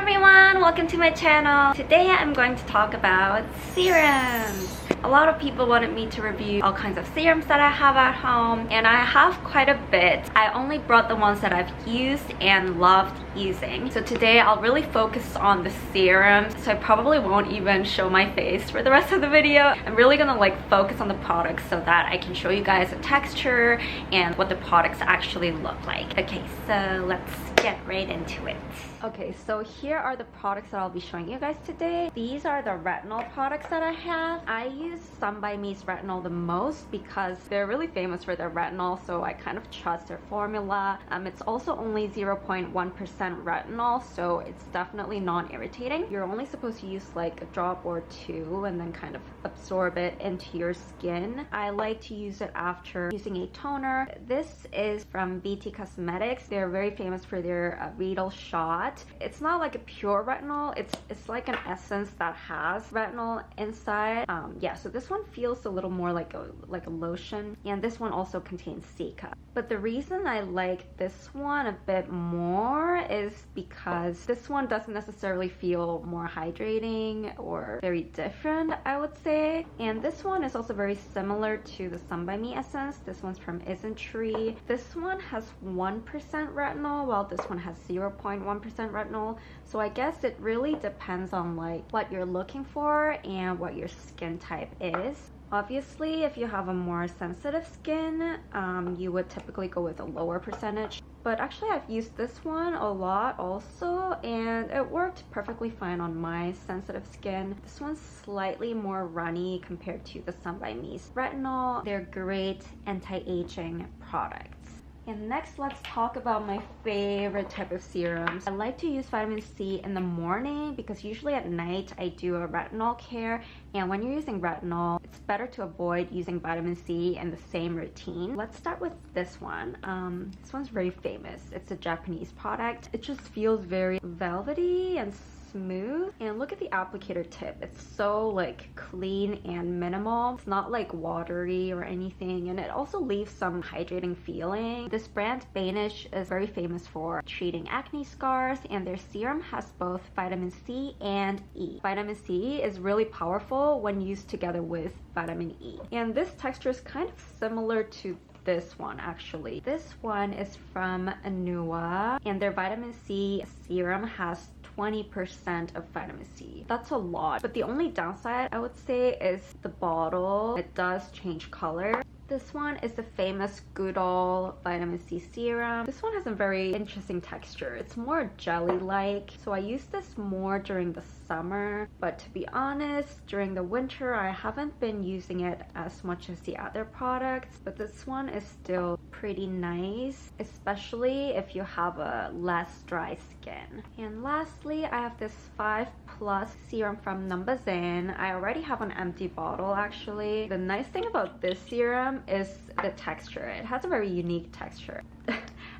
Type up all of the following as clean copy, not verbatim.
everyone, welcome to my channel. Today I'm going to talk about serums. A lot of people wanted me to review all kinds of serums that I have at home, and I have quite a bit. I only brought the ones that I've used and loved using. So today I'll really focus on the serums, so I probably won't even show my face for the rest of the video. I'm really gonna focus on the products so that I can show you guys the texture and what the products actually look like. Okay, so let's get right into it. Okay, so here are the products that I'll be showing you guys today. These are the retinol products that I have. I use Sun by Me's retinol the most because they're really famous for their retinol, so I kind of trust their formula. It's also only 0.1% retinol, so it's definitely non-irritating. You're only supposed to use like a drop or two and then kind of absorb it into your skin. I like to use it after using a toner. This is from Vita Cosmetics. They're very famous for their Retinol shot. It's not like a pure retinol, it's like an essence that has retinol inside. Yeah, so this one feels a little more like a lotion, and this one also contains Cica. But the reason I like this one a bit more is because this one doesn't necessarily feel more hydrating or very different, I would say. And this one is also very similar to the Sun by Me essence. This one's from Isntree. This one has 1% retinol, while this one has 0.1% retinol. So I guess it really depends on like what you're looking for and what your skin type is. Obviously, if you have a more sensitive skin, you would typically go with a lower percentage. But actually, I've used this one a lot also, and it worked perfectly fine on my sensitive skin. This one's slightly more runny compared to the Sun by Me's retinol. They're great anti-aging products. And next, let's talk about my favorite type of serums. I like to use vitamin C in the morning because usually at night I do a retinol care, and when you're using retinol, it's better to avoid using vitamin C in the same routine. Let's start with this one. This one's very famous. It's a Japanese product. It just feels very velvety and smooth, and look at the applicator tip. It's so like clean and minimal. It's not like watery or anything, and it also leaves some hydrating feeling. This brand Banish is very famous for treating acne scars, and their serum has both vitamin C and E. Vitamin C is really powerful when used together with vitamin E, and this texture is kind of similar to this one actually. This one is from Anua, and their vitamin C serum has 20% of vitamin C. That's a lot, but the only downside I would say is the bottle. It does change color. This one is the famous Goodal vitamin C serum. This one has a very interesting texture. It's more jelly-like, so I use this more during the summer, but to be honest, during the winter I haven't been using it as much as the other products, but this one is still pretty nice, especially if you have a less dry skin. And lastly, I have this 5+ serum from Numbuzin. I already have an empty bottle actually. The nice thing about this serum is the texture. It has a very unique texture.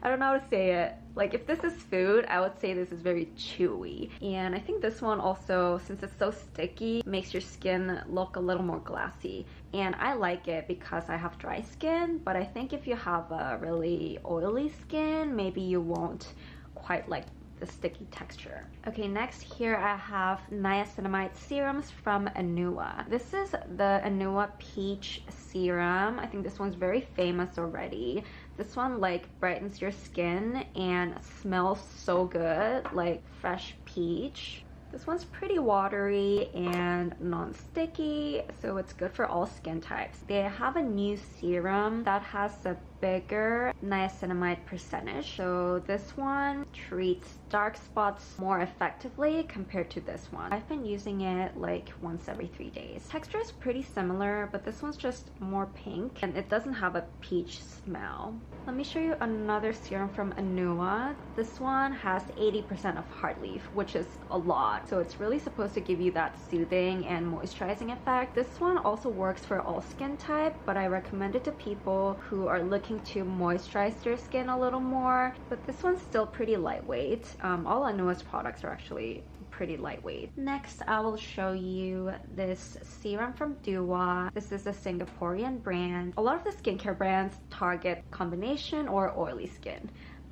I don't know how to say it. Like, if this is food, I would say this is very chewy. And I think this one also, since it's so sticky, makes your skin look a little more glassy. And I like it because I have dry skin, but I think if you have a really oily skin, maybe you won't quite like the sticky texture. Okay, next here I have Niacinamide serums from Anua. This is the Anua Peach serum. I think this one's very famous already. This one like brightens your skin and smells so good, like fresh peach. This one's pretty watery and non-sticky, so it's good for all skin types. They have a new serum that has a bigger niacinamide percentage, so this one treats dark spots more effectively compared to this one. I've been using it like once every 3 days. Texture is pretty similar, but this one's just more pink and it doesn't have a peach smell. Let me show you another serum from Anua. This one has 80% of Heartleaf, which is a lot, so it's really supposed to give you that soothing and moisturizing effect. This one also works for all skin type, but I recommend it to people who are looking to moisturize their skin a little more. But this one's still pretty lightweight. All Anua's products are actually pretty lightweight. Next, I will show you this serum from Dewha. This is a Singaporean brand. A lot of the skincare brands target combination or oily skin,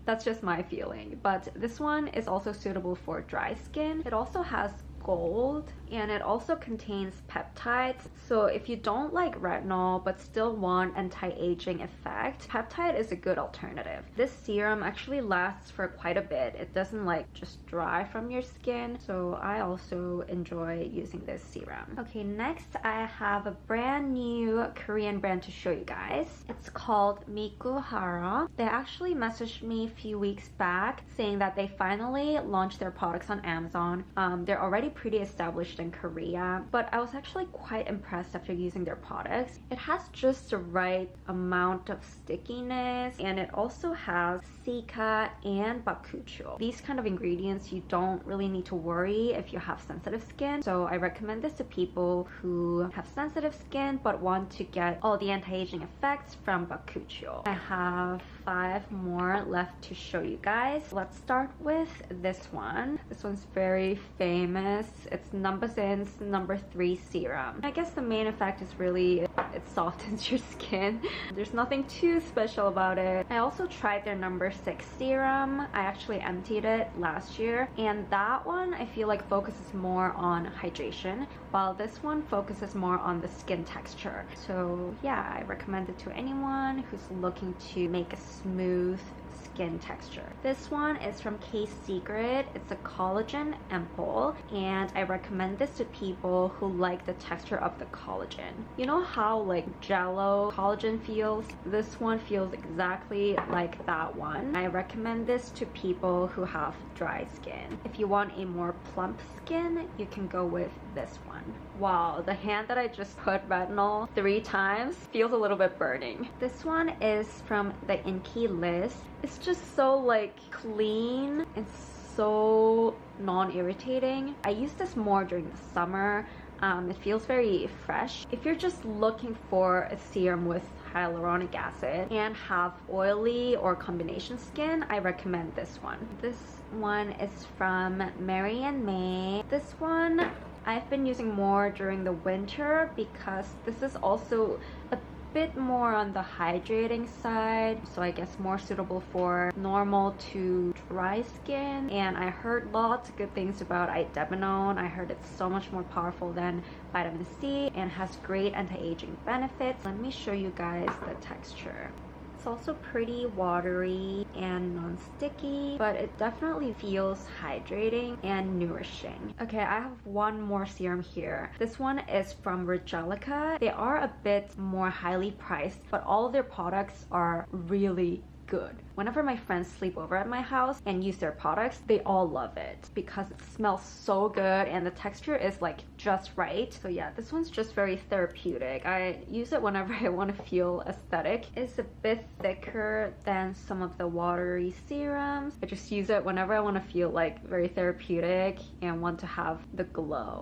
That's just my feeling. But this one is also suitable for dry skin. It also has gold and it also contains peptides, so if you don't like retinol but still want anti-aging effect, peptide is a good alternative. This serum actually lasts for quite a bit. It doesn't like just dry from your skin, so I also enjoy using this serum. Okay, next I have a brand new Korean brand to show you guys. It's called Miguhara. They actually messaged me a few weeks back saying that they finally launched their products on Amazon. They're already pretty established in Korea, but I was actually quite impressed after using their products. It has just the right amount of stickiness, and it also has Cica and Bakuchiol. These kind of ingredients you don't really need to worry if you have sensitive skin, so I recommend this to people who have sensitive skin but want to get all the anti-aging effects from Bakuchiol. I have 5 more left to show you guys. Let's start with this one. This one's very famous. It's Numbuzin's No. 3 serum. I guess the main effect is really it softens your skin. There's nothing too special about it. I also tried their No. 6 serum. I actually emptied it last year, and that one I feel like focuses more on hydration, while this one focuses more on the skin texture. So yeah, I recommend it to anyone who's looking to make a smooth skin texture. This one is from K-Secret. It's a collagen ampoule, and I recommend this to people who like the texture of the collagen. You know how like jello collagen feels? This one feels exactly like that one. I recommend this to people who have dry skin. If you want a more plump skin, you can go with this one. Wow, the hand that I just put retinol 3 times feels a little bit burning. This one is from the Inky list. It's just so like clean and so non-irritating. I use this more during the summer. It feels very fresh. If you're just looking for a serum with hyaluronic acid and have oily or combination skin, I recommend this one. This one is from Mary and May. This one I've been using more during the winter because this is also a bit more on the hydrating side, so I guess more suitable for normal to dry skin. And I heard lots of good things about idebenone. I heard it's so much more powerful than vitamin C and has great anti-aging benefits. Let me show you guys the texture. It's also pretty watery and non-sticky, but it definitely feels hydrating and nourishing. Okay, I have one more serum here. This one is from Regelica. They are a bit more highly priced, but all of their products are really good. Whenever my friends sleep over at my house and use their products, they all love it because it smells so good and the texture is like just right. So yeah, this one's just very therapeutic. I use it whenever I want to feel aesthetic. It's a bit thicker than some of the watery serums. I just use it whenever I want to feel like very therapeutic and want to have the glow.